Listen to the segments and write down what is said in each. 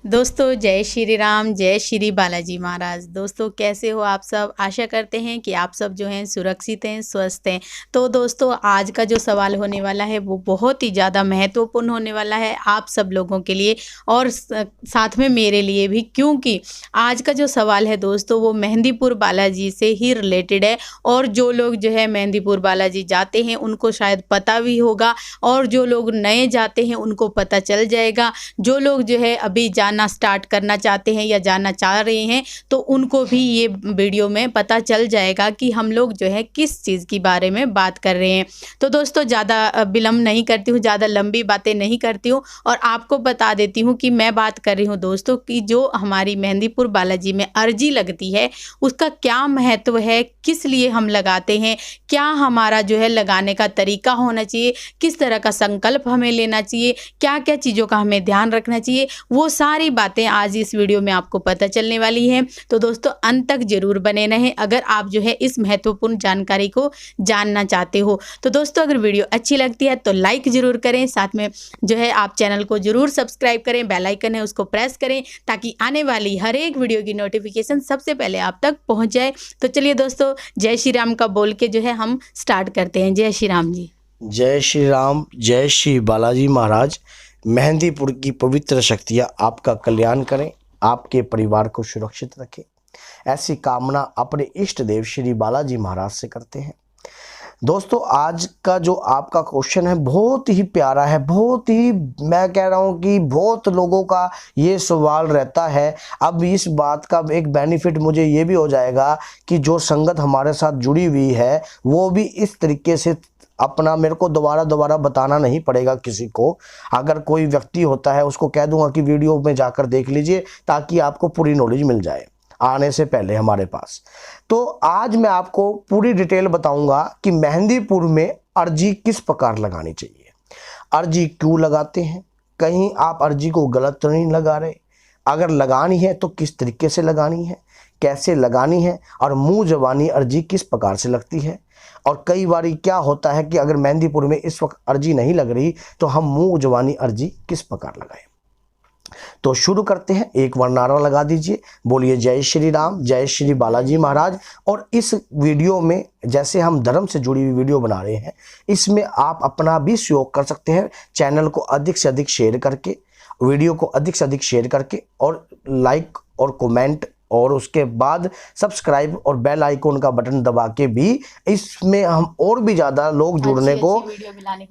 दोस्तों जय श्री राम, जय श्री बालाजी महाराज। दोस्तों कैसे हो आप सब? आशा करते हैं कि आप सब जो हैं सुरक्षित हैं, स्वस्थ हैं। तो दोस्तों आज का जो सवाल होने वाला है वो बहुत ही ज़्यादा महत्वपूर्ण होने वाला है आप सब लोगों के लिए और साथ में मेरे लिए भी, क्योंकि आज का जो सवाल है दोस्तों वो मेहंदीपुर बालाजी से ही रिलेटेड है। और जो लोग जो है मेहंदीपुर बालाजी जाते हैं उनको शायद पता भी होगा, और जो लोग नए जाते हैं उनको पता चल जाएगा। जो लोग जो है अभी जाना स्टार्ट करना चाहते हैं या जाना चाह रहे हैं तो उनको भी ये वीडियो में पता चल जाएगा कि हम लोग जो है किस चीज़ के बारे में बात कर रहे हैं। तो दोस्तों ज़्यादा विलम्ब नहीं करती हूँ, ज़्यादा लंबी बातें नहीं करती हूँ और आपको बता देती हूँ कि मैं बात कर रही हूँ दोस्तों कि जो हमारी मेहंदीपुर बालाजी में अर्जी लगती है उसका क्या महत्व है, किस लिए हम लगाते हैं, क्या हमारा जो है लगाने का तरीका होना चाहिए, किस तरह का संकल्प हमें लेना चाहिए, क्या क्या चीज़ों का हमें ध्यान रखना चाहिए, वो सारी बातें आज इस वीडियो में आपको पता चलने वाली हैं। तो दोस्तों अंत तक जरूर बने रहें अगर आप जो है इस महत्वपूर्ण जानकारी को जानना चाहते हो। तो दोस्तों अगर वीडियो अच्छी लगती है तो लाइक जरूर करें, साथ में जो है आप चैनल को जरूर सब्सक्राइब करें, बेल आइकन है उसको प्रेस करें ताकि आने वाली हर एक वीडियो की नोटिफिकेशन सबसे पहले आप तक पहुँच जाए। तो चलिए दोस्तों जय श्री राम का बोल के जो है हम स्टार्ट करते हैं। जय श्री राम जी। जय श्री राम, जय श्री बालाजी महाराज। मेहंदीपुर की पवित्र शक्तियाँ आपका कल्याण करें, आपके परिवार को सुरक्षित रखें, ऐसी कामना अपने इष्ट देव श्री बालाजी महाराज से करते हैं। दोस्तों आज का जो आपका क्वेश्चन है बहुत ही प्यारा है, बहुत ही, मैं कह रहा हूँ कि बहुत लोगों का ये सवाल रहता है। अब इस बात का एक बेनिफिट मुझे ये भी हो जाएगा कि जो संगत हमारे साथ जुड़ी हुई है वो भी इस तरीके से अपना, मेरे को दोबारा बताना नहीं पड़ेगा किसी को। अगर कोई व्यक्ति होता है उसको कह दूंगा कि वीडियो में जाकर देख लीजिए ताकि आपको पूरी नॉलेज मिल जाए आने से पहले हमारे पास। तो आज मैं आपको पूरी डिटेल बताऊंगा कि मेहंदीपुर में अर्जी किस प्रकार लगानी चाहिए, अर्जी क्यों लगाते हैं, कहीं आप अर्जी को गलत तो नहीं लगा रहे, अगर लगानी है तो किस तरीके से लगानी है, कैसे लगानी है, और मुंह जबानी अर्जी किस प्रकार से लगती है। और कई बार क्या होता है कि अगर मेहंदीपुर में इस वक्त अर्जी नहीं लग रही तो हम मुंह जबानी अर्जी किस प्रकार लगाएं। तो शुरू करते हैं, एक बार नारा लगा दीजिए, बोलिए जय श्री राम, जय श्री बालाजी महाराज। और इस वीडियो में जैसे हम धर्म से जुड़ी हुई वीडियो बना रहे हैं, इसमें आप अपना भी सहयोग कर सकते हैं। चैनल को अधिक से अधिक शेयर करके, वीडियो को अधिक से अधिक शेयर करके, और लाइक और कमेंट, और उसके बाद सब्सक्राइब और बेल आइकन का बटन दबा के भी इसमें हम और भी ज़्यादा लोग जुड़ने को,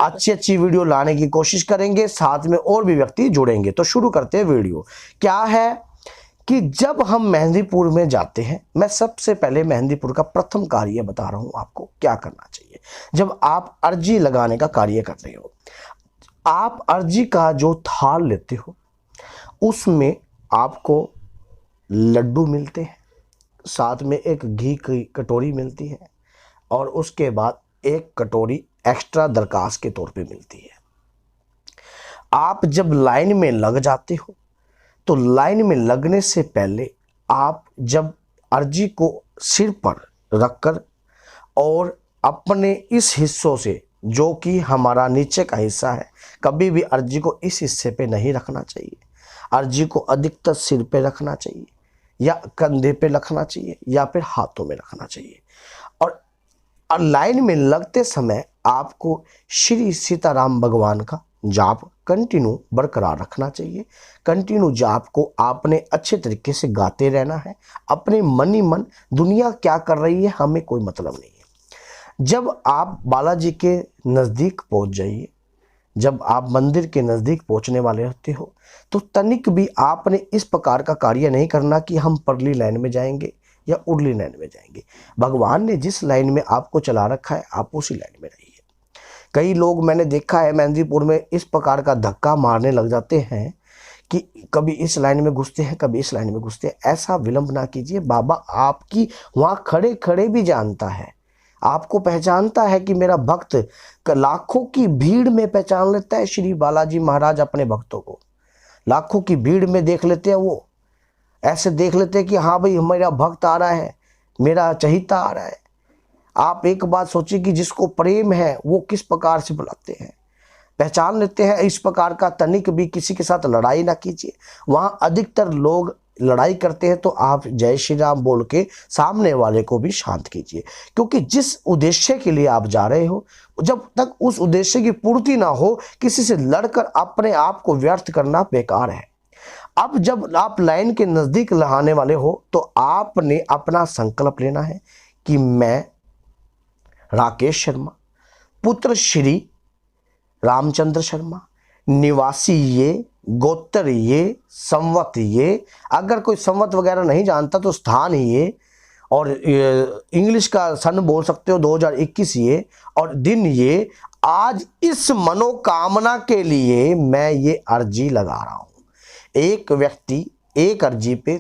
अच्छी वीडियो लाने की कोशिश करेंगे, साथ में और भी व्यक्ति जुड़ेंगे। तो शुरू करते हैं वीडियो। क्या है कि जब हम मेहंदीपुर में जाते हैं, मैं सबसे पहले मेहंदीपुर का प्रथम कार्य बता रहा हूँ आपको क्या करना चाहिए। जब आप अर्जी लगाने का कार्य कर रहे हो, आप अर्जी का जो थाल लेते हो उसमें आपको लड्डू मिलते हैं, साथ में एक घी की कटोरी मिलती है, और उसके बाद एक कटोरी एक्स्ट्रा दरखास्त के तौर पे मिलती है। आप जब लाइन में लग जाते हो तो लाइन में लगने से पहले आप जब अर्जी को सिर पर रखकर और अपने इस हिस्सों से, जो कि हमारा नीचे का हिस्सा है, कभी भी अर्जी को इस हिस्से पे नहीं रखना चाहिए। अर्जी को अधिकतर सिर पे रखना चाहिए या कंधे पे रखना चाहिए या फिर हाथों में रखना चाहिए। और लाइन में लगते समय आपको श्री सीताराम भगवान का जाप कंटिन्यू बरकरार रखना चाहिए। कंटिन्यू जाप को आपने अच्छे तरीके से गाते रहना है, अपने मन ही मन। दुनिया क्या कर रही है हमें कोई मतलब नहीं है। जब आप बालाजी के नज़दीक पहुंच जाइए, जब आप मंदिर के नज़दीक पहुंचने वाले होते हो तो तनिक भी आपने इस प्रकार का कार्य नहीं करना कि हम परली लाइन में जाएंगे या उर्ली लाइन में जाएंगे। भगवान ने जिस लाइन में आपको चला रखा है आप उसी लाइन में रहिए। कई लोग मैंने देखा है मेहंदीपुर में इस प्रकार का धक्का मारने लग जाते हैं कि कभी इस लाइन में घुसते हैं, कभी इस लाइन में घुसते हैं। ऐसा विलंब ना कीजिए। बाबा आपकी वहाँ खड़े खड़े भी जानता है, आपको पहचानता है कि मेरा भक्त, लाखों की भीड़ में पहचान लेता है श्री बालाजी महाराज अपने भक्तों को। लाखों की भीड़ में देख लेते हैं, वो ऐसे देख लेते हैं कि हाँ भाई मेरा भक्त आ रहा है, मेरा चहिता आ रहा है। आप एक बात सोचिए कि जिसको प्रेम है वो किस प्रकार से बुलाते हैं। पहचान लेते हैं। इस प्रकार का तनिक भी किसी के साथ लड़ाई ना कीजिए। वहाँ अधिकतर लोग लड़ाई करते हैं तो आप जय श्री राम बोल के सामने वाले को भी शांत कीजिए, क्योंकि जिस उद्देश्य के लिए आप जा रहे हो, जब तक उस उद्देश्य की पूर्ति ना हो, किसी से लड़कर अपने आप को व्यर्थ करना बेकार है। अब जब आप लाइन के नज़दीक आने वाले हो तो आपने अपना संकल्प लेना है कि मैं राकेश शर्मा, पुत्र श्री रामचंद्र शर्मा, निवासी ये, गोत्र ये, संवत ये, अगर कोई संवत वगैरह नहीं जानता तो स्थान ये, और इंग्लिश का सन बोल सकते हो 2021 ये, और दिन ये, आज इस मनोकामना के लिए मैं ये अर्जी लगा रहा हूँ। एक व्यक्ति एक अर्जी पे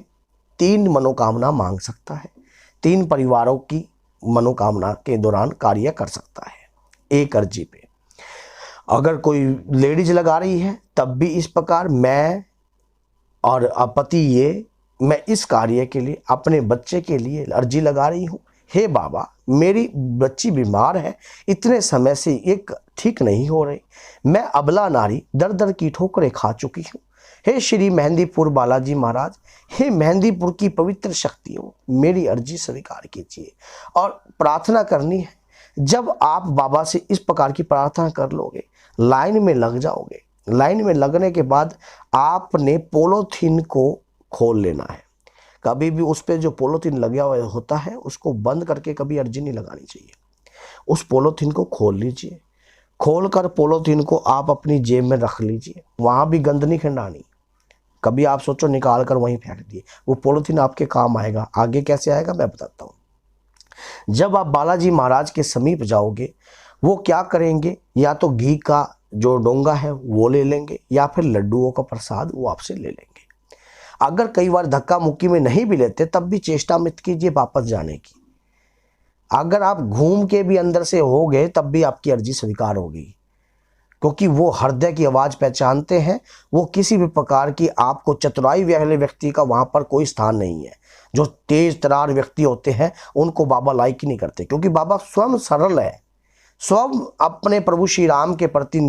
3 मनोकामना मांग सकता है, 3 परिवारों की मनोकामना के दौरान कार्य कर सकता है एक अर्जी पे। अगर कोई लेडीज लगा रही है तब भी इस प्रकार मैं और पति ये, मैं इस कार्य के लिए अपने बच्चे के लिए अर्जी लगा रही हूँ। हे बाबा, मेरी बच्ची बीमार है, इतने समय से एक ठीक नहीं हो रही, मैं अबला नारी दर दर की ठोकरें खा चुकी हूँ। हे श्री मेहंदीपुर बालाजी महाराज, हे मेहंदीपुर की पवित्र शक्तियों, मेरी अर्जी स्वीकार कीजिए। और प्रार्थना करनी है। जब आप बाबा से इस प्रकार की प्रार्थना कर लोगे, लाइन में लग जाओगे। लाइन में लगने के बाद आपने पोलोथीन को खोल लेना है। कभी भी उस पर जो पोलोथीन लगा हुआ होता है उसको बंद करके कभी अर्जी नहीं लगानी चाहिए। उस पोलोथीन को खोल लीजिए। खोलकर पोलोथीन को आप अपनी जेब में रख लीजिए। वहाँ भी गंद नहीं खिंडानी। कभी आप सोचो निकाल कर वहीं फेंक दिए, वो पोलोथीन आपके काम आएगा। आगे कैसे आएगा मैं बताता हूँ। जब आप बालाजी महाराज के समीप जाओगे, वो क्या करेंगे, या तो घी का जो डोंगा है वो ले लेंगे, या फिर लड्डुओं का प्रसाद वो आपसे ले लेंगे। अगर कई बार धक्का मुक्की में नहीं भी लेते तब भी चेष्टा मत कीजिए वापस जाने की। अगर आप घूम के भी अंदर से हो गए तब भी आपकी अर्जी स्वीकार होगी, क्योंकि वो हृदय की आवाज़ पहचानते हैं। वो किसी भी प्रकार की आपको चतुराई वाले व्यक्ति का वहाँ पर कोई स्थान नहीं है। जो तेज तरार व्यक्ति होते हैं उनको बाबा लाइक ही नहीं करते, क्योंकि बाबा स्वयं सरल है, स्वयं अपने प्रभु श्री राम के प्रति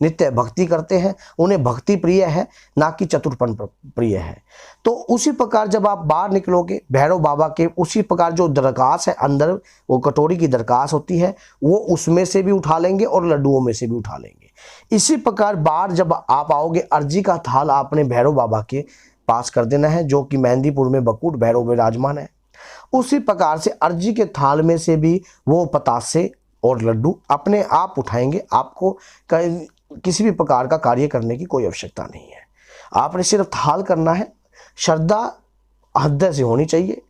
नित्य भक्ति करते हैं। उन्हें भक्ति प्रिय है, ना कि चतुरपन प्रिय है। तो उसी प्रकार जब आप बाहर निकलोगे भैरव बाबा के, उसी प्रकार जो दरखास्त है अंदर, वो कटोरी की दरखास्त होती है, वो उसमें से भी उठा लेंगे और लड्डुओं में से भी उठा लेंगे। इसी प्रकार बाहर जब आप आओगे, अर्जी का थाल आपने भैरव बाबा के पास कर देना है, जो कि मेहंदीपुर में बकुट भैरव विराजमान है। उसी प्रकार से अर्जी के थाल में से भी वो पतासे और लड्डू अपने आप उठाएंगे। आपको किसी भी प्रकार का कार्य करने की कोई आवश्यकता नहीं है। आपने सिर्फ थाल करना है। श्रद्धा हृदय से होनी चाहिए।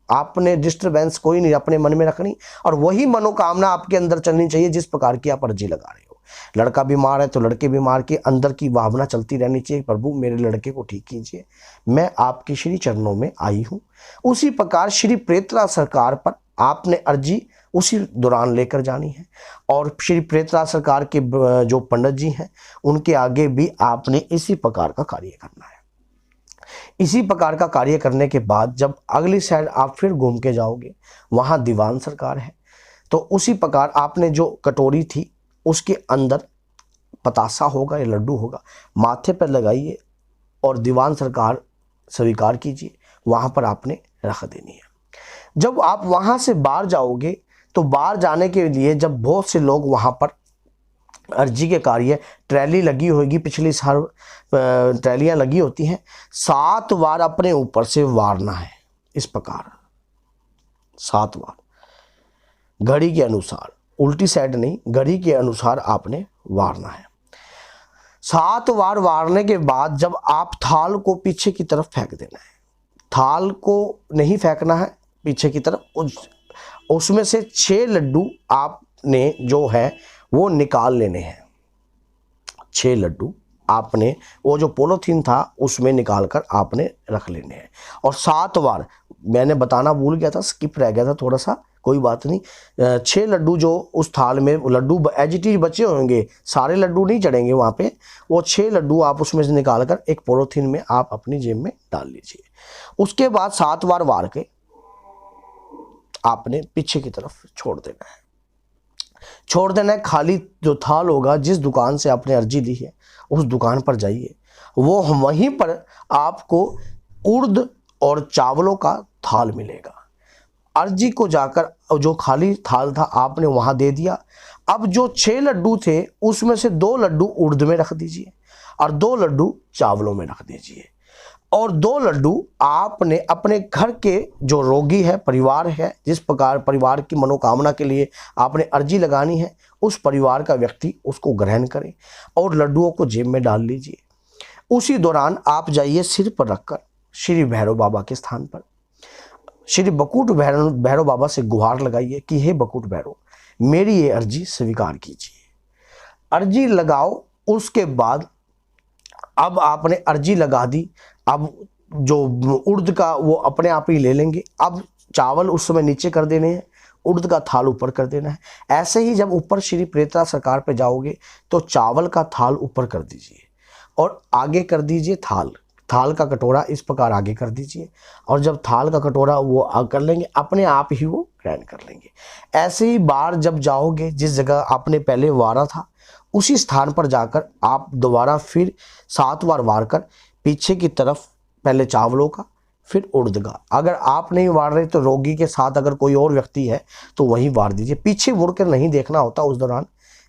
आपने डिस्टर्बेंस कोई नहीं अपने मन में रखनी, और वही मनोकामना आपके अंदर चलनी चाहिए जिस प्रकार की आप अर्जी लगा रहे हो। लड़का बीमार है तो लड़के बीमार के अंदर की भावना चलती रहनी चाहिए, प्रभु मेरे लड़के को ठीक कीजिए, मैं आपके श्री चरणों में आई हूँ। उसी प्रकार श्री प्रेतराज सरकार पर आपने अर्जी उसी दौरान लेकर जानी है, और श्री प्रेतराज सरकार के जो पंडित जी हैं उनके आगे भी आपने इसी प्रकार का कार्य करना है। इसी प्रकार का कार्य करने के बाद जब अगली साइड आप फिर घूम के जाओगे, वहाँ दीवान सरकार है, तो उसी प्रकार आपने जो कटोरी थी उसके अंदर पतासा होगा या लड्डू होगा, माथे पर लगाइए और दीवान सरकार स्वीकार कीजिए, वहाँ पर आपने रख देनी है। जब आप वहाँ से बाहर जाओगे तो बाहर जाने के लिए जब बहुत से लोग वहाँ पर अर्जी के कार्य, ट्रैली लगी होगी, पिछली साल ट्रैलियाँ लगी होती हैं, 7 बार अपने ऊपर से वारना है। इस प्रकार 7 बार घड़ी के अनुसार, उल्टी साइड नहीं, घड़ी के अनुसार आपने वारना है। 7 बार वारने के बाद जब आप थाल को पीछे की तरफ फेंक देना है। थाल को नहीं फेंकना है पीछे की तरफ, उसमें से 6 लड्डू आपने जो है वो निकाल लेने हैं। 6 लड्डू आपने वो जो पोलोथीन था उसमें निकाल कर आपने रख लेने हैं। और 7 बार, मैंने बताना भूल गया था, स्किप रह गया था थोड़ा सा, कोई बात नहीं। 6 लड्डू जो उस थाल में, लड्डू एज इट इज बचे होंगे, सारे लड्डू नहीं चढ़ेंगे वहाँ पे, वो 6 लड्डू आप उसमें से निकाल कर एक पोलोथीन में आप अपनी जेब में डाल लीजिए। उसके बाद 7 बार वार के आपने पीछे की तरफ छोड़ देना है। छोड़ देना है। खाली जो थाल होगा, जिस दुकान से आपने अर्जी ली है उस दुकान पर जाइए, वो वहीं पर आपको उड़द और चावलों का थाल मिलेगा। अर्जी को जाकर जो खाली थाल था आपने वहां दे दिया। अब जो 6 लड्डू थे उसमें से 2 लड्डू उड़द में रख दीजिए और 2 लड्डू चावलों में रख दीजिए, और 2 लड्डू आपने अपने घर के जो रोगी है, परिवार है, जिस प्रकार परिवार की मनोकामना के लिए आपने अर्जी लगानी है, उस परिवार का व्यक्ति उसको ग्रहण करे और लड्डुओं को जेब में डाल लीजिए। उसी दौरान आप जाइए सिर पर रखकर श्री भैरव बाबा के स्थान पर, श्री बकुट भैरव बाबा से गुहार लगाइए कि हे बकुट भैरव, मेरी ये अर्जी स्वीकार कीजिए। अर्जी लगाओ। उसके बाद अब आपने अर्जी लगा दी, अब जो उड़द का वो अपने आप ही ले लेंगे। अब चावल उस समय नीचे कर देने हैं, उड़द का थाल ऊपर कर देना है। ऐसे ही जब ऊपर श्री प्रेतरा सरकार पे जाओगे तो चावल का थाल ऊपर कर दीजिए और आगे कर दीजिए थाल का कटोरा इस प्रकार आगे कर दीजिए, और जब थाल का कटोरा वो कर लेंगे अपने आप ही वो ग्रहण कर लेंगे। ऐसे ही बार जब जाओगे, जिस जगह आपने पहले वारा था उसी स्थान पर जाकर आप दोबारा फिर 7 बार वार कर पीछे की तरफ, पहले चावलों का फिर उड़द का। अगर आप नहीं वार रहे तो रोगी के साथ अगर कोई और व्यक्ति है तो वहीं वार दीजिए। पीछे मुड़कर नहीं देखना होता उस दौरान,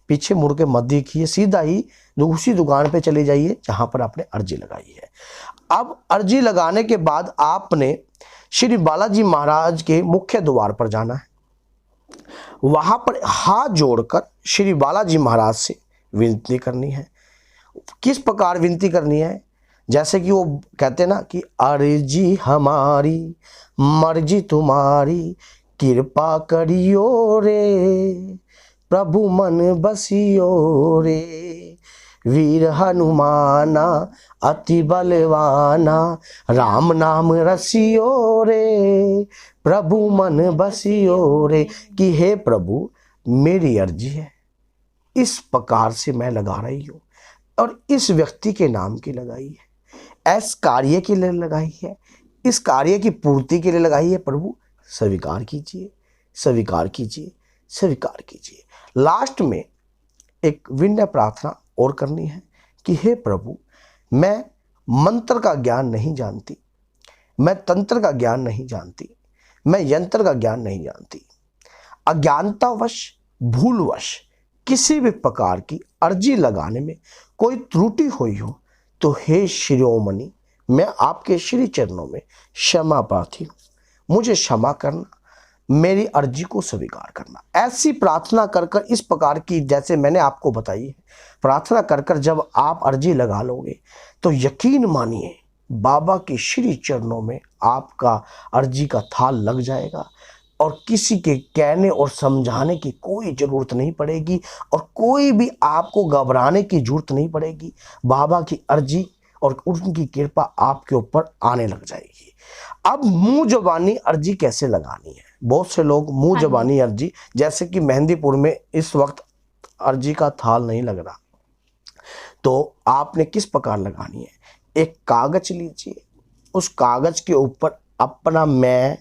पीछे मुड़ के मत देखिए, सीधा ही उसी दुकान पे चले जाइए जहां पर आपने अर्जी लगाई है। अब अर्जी लगाने के बाद आपने श्री बालाजी महाराज के मुख्य द्वार पर जाना है। वहां पर हाथ जोड़कर श्री बालाजी महाराज से विनती करनी है। किस प्रकार विनती करनी है? जैसे कि वो कहते हैं ना कि अर्जी हमारी मर्जी तुम्हारी, कृपा करियो रे प्रभु मन बसियो रे, वीर हनुमाना अति बलवाना, राम नाम रसियो रे प्रभु मन बसियो रे। कि हे प्रभु, मेरी अर्जी है, इस प्रकार से मैं लगा रही हूँ और इस व्यक्ति के नाम की लगाई है, इस कार्य के लिए लगाई है, इस कार्य की पूर्ति के लिए लगाई है। प्रभु स्वीकार कीजिए, स्वीकार कीजिए, स्वीकार कीजिए। लास्ट में एक विनय प्रार्थना और करनी है कि हे प्रभु, मैं मंत्र का ज्ञान नहीं जानती, मैं तंत्र का ज्ञान नहीं जानती, मैं यंत्र का ज्ञान नहीं जानती। अज्ञानतावश, भूलवश किसी भी प्रकार की अर्जी लगाने में कोई त्रुटि हुई हो तो हे शिरोमणि, मैं आपके श्री चरणों में क्षमा प्रार्थी हूँ, मुझे क्षमा करना, मेरी अर्जी को स्वीकार करना। ऐसी प्रार्थना कर कर, इस प्रकार की जैसे मैंने आपको बताई है, प्रार्थना कर कर जब आप अर्जी लगा लोगे तो यकीन मानिए बाबा के श्री चरणों में आपका अर्जी का थाल लग जाएगा और किसी के कहने और समझाने की कोई ज़रूरत नहीं पड़ेगी और कोई भी आपको घबराने की ज़रूरत नहीं पड़ेगी। बाबा की अर्जी और उनकी कृपा आपके ऊपर आने लग जाएगी। अब मुंह जबानी अर्जी कैसे लगानी है? बहुत से लोग मुंह जबानी अर्जी, जैसे कि मेहंदीपुर में इस वक्त अर्जी का थाल नहीं लग रहा, तो आपने किस प्रकार लगानी है? एक कागज लीजिए, उस कागज के ऊपर अपना मैं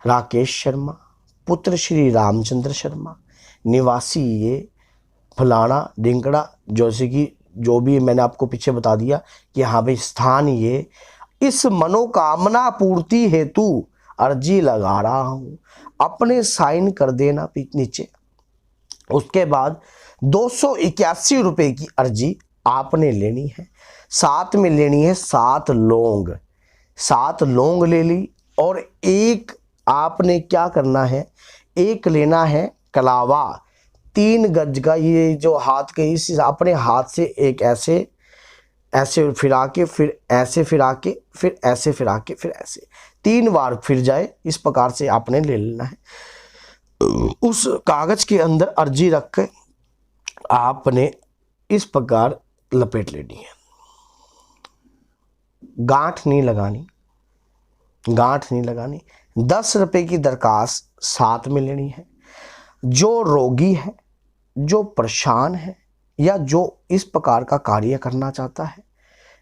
राकेश शर्मा, पुत्र श्री रामचंद्र शर्मा, निवासी ये फलाना ढिंकड़ा, जैसे कि जो भी मैंने आपको पीछे बता दिया कि हाँ भाई स्थान ये, इस मनोकामना पूर्ति हेतु अर्जी लगा रहा हूँ, अपने साइन कर देना नीचे। उसके बाद 281 रुपये की अर्जी आपने लेनी है, साथ में लेनी है 7 लौंग, 7 लौंग ले ली। और एक आपने क्या करना है, एक लेना है कलावा 3 गज का, ये जो हाथ के इस अपने हाथ से एक ऐसे ऐसे फिरा के, फिर ऐसे फिरा के, फिर ऐसे फिरा के, फिर ऐसे 3 बार फिर जाए, इस प्रकार से आपने ले लेना है। उस कागज के अंदर अर्जी रख के आपने इस प्रकार लपेट लेनी है। गांठ नहीं लगानी, गांठ नहीं लगानी। 10 रुपये की दरखास्त साथ में लेनी है। जो रोगी है, जो परेशान है, या जो इस प्रकार का कार्य करना चाहता है,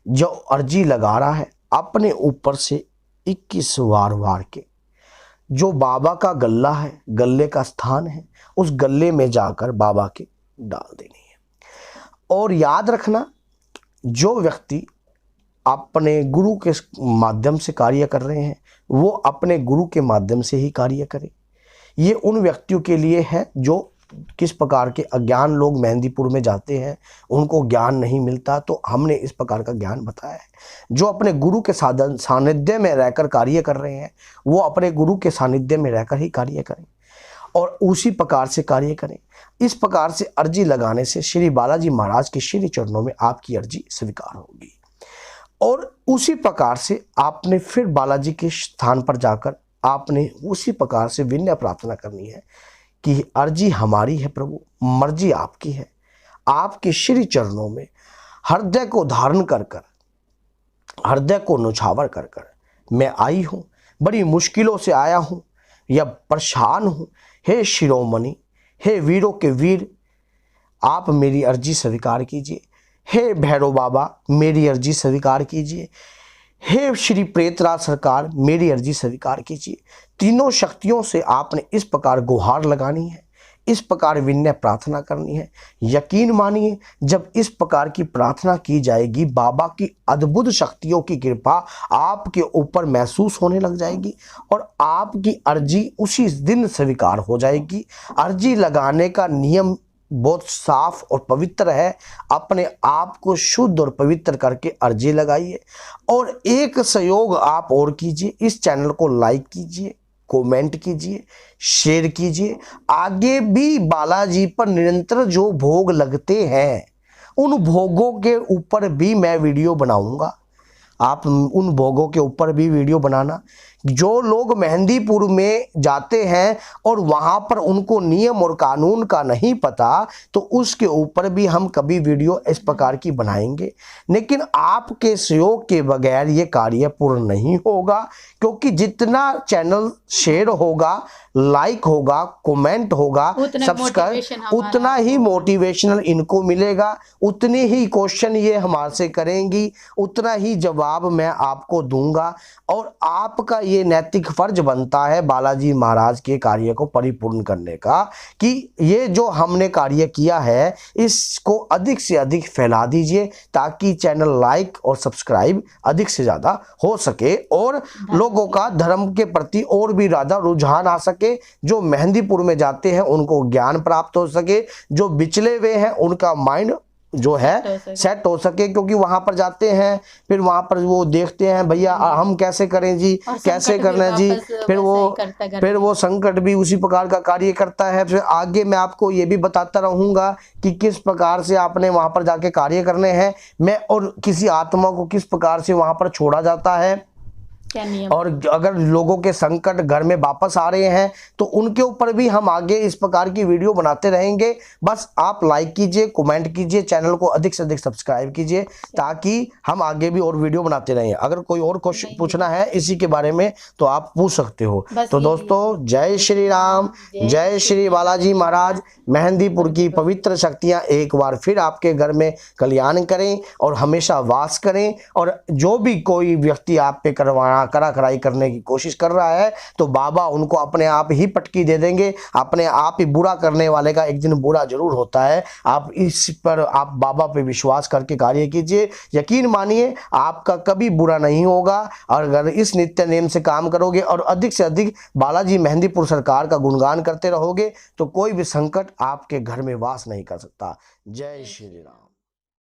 जो अर्जी लगा रहा है, अपने ऊपर से 21 वार वार के जो बाबा का गल्ला है, गले का स्थान है, उस गल्ले में जाकर बाबा के डाल देनी है। और याद रखना, जो व्यक्ति अपने गुरु के माध्यम से कार्य कर रहे हैं वो अपने गुरु के माध्यम से ही कार्य करें। ये उन व्यक्तियों के लिए है जो किस प्रकार के अज्ञान लोग मेहंदीपुर में जाते हैं, उनको ज्ञान नहीं मिलता, तो हमने इस प्रकार का ज्ञान बताया है। जो अपने गुरु के सानिध्य में रहकर कार्य कर रहे हैं वो अपने गुरु के सानिध्य में रहकर ही कार्य करें और उसी प्रकार से कार्य करें। इस प्रकार से अर्जी लगाने से श्री बालाजी महाराज के श्री चरणों में आपकी अर्जी स्वीकार होगी। और उसी प्रकार से आपने फिर बालाजी के स्थान पर जाकर आपने उसी प्रकार से विनय प्रार्थना करनी है कि अर्जी हमारी है प्रभु, मर्जी आपकी है। आपके श्री चरणों में हृदय को धारण कर कर, हृदय को नुछावर कर कर मैं आई हूँ, बड़ी मुश्किलों से आया हूँ या परेशान हूँ। हे शिरोमणि, हे वीरों के वीर, आप मेरी अर्जी स्वीकार कीजिए। हे भैरव बाबा, मेरी अर्जी स्वीकार कीजिए। हे श्री प्रेतराज सरकार, मेरी अर्जी स्वीकार कीजिए। तीनों शक्तियों से आपने इस प्रकार गुहार लगानी है, इस प्रकार विनय प्रार्थना करनी है। यकीन मानिए, जब इस प्रकार की प्रार्थना की जाएगी बाबा की अद्भुत शक्तियों की कृपा आपके ऊपर महसूस होने लग जाएगी और आपकी अर्जी उसी दिन स्वीकार हो जाएगी। अर्जी लगाने का नियम बहुत साफ और पवित्र है। अपने आप को शुद्ध और पवित्र करके अर्जी लगाइए। और एक सहयोग आप और कीजिए, इस चैनल को लाइक कीजिए, कमेंट कीजिए, शेयर कीजिए। आगे भी बालाजी पर निरंतर जो भोग लगते हैं उन भोगों के ऊपर भी मैं वीडियो बनाऊंगा। आप उन भोगों के ऊपर भी वीडियो बनाना। जो लोग मेहंदीपुर में जाते हैं और वहाँ पर उनको नियम और कानून का नहीं पता, तो उसके ऊपर भी हम कभी वीडियो इस प्रकार की बनाएंगे। लेकिन आपके सहयोग के बगैर ये कार्य पूर्ण नहीं होगा, क्योंकि जितना चैनल शेयर होगा, लाइक होगा, कमेंट होगा, सब्सक्राइब, उतना ही मोटिवेशनल इनको मिलेगा, उतने ही क्वेश्चन ये हमारे से करेंगी, उतना ही जवाब मैं आपको दूंगा। और आपका ये नैतिक फर्ज बनता है बालाजी महाराज के कार्य को परिपूर्ण करने का कि ये जो हमने कार्य किया है इसको अधिक से अधिक फैला दीजिए, ताकि चैनल लाइक और सब्सक्राइब अधिक से ज़्यादा हो सके और लोगों का धर्म के प्रति और भी ज़्यादा रुझान आ सके। जो मेहंदीपुर में जाते हैं उनको ज्ञान प्राप्त हो सके, जो बिचले हुए हैं उनका माइंड जो है सेट हो सके, क्योंकि वहां पर जाते हैं फिर वहां पर वो देखते हैं भैया हम कैसे करें जी, कैसे करना है जी, फिर वो संकट भी उसी प्रकार का कार्य करता है। फिर आगे मैं आपको ये भी बताता रहूंगा कि किस प्रकार से आपने वहां पर जाके कार्य करने हैं, मैं और किसी आत्मा को किस प्रकार से वहां पर छोड़ा जाता है। और अगर लोगों के संकट घर में वापस आ रहे हैं तो उनके ऊपर भी हम आगे इस प्रकार की वीडियो बनाते रहेंगे। बस आप लाइक कीजिए, कमेंट कीजिए, चैनल को अधिक से अधिक सब्सक्राइब कीजिए, ताकि हम आगे भी और वीडियो बनाते रहें। अगर कोई और क्वेश्चन पूछना है इसी के बारे में तो आप पूछ सकते हो। तो दोस्तों, जय श्री राम, जय श्री बालाजी महाराज। मेहंदीपुर की पवित्र शक्तियां एक बार फिर आपके घर में कल्याण करें और हमेशा वास करें। और जो भी कोई व्यक्ति आप पे करा कराई करने की कोशिश कर रहा है तो बाबा उनको अपने आप ही पटकी दे देंगे। अपने आप ही बुरा करने वाले का एक दिन बुरा जरूर होता है। आप इस पर आप बाबा पे विश्वास करके कार्य कीजिए, यकीन मानिए आपका कभी बुरा नहीं होगा। और अगर इस नित्य नेम से काम करोगे और अधिक से अधिक बालाजी मेहंदीपुर सरकार का गुणगान करते रहोगे तो कोई भी संकट आपके घर में वास नहीं कर सकता। जय श्री राम।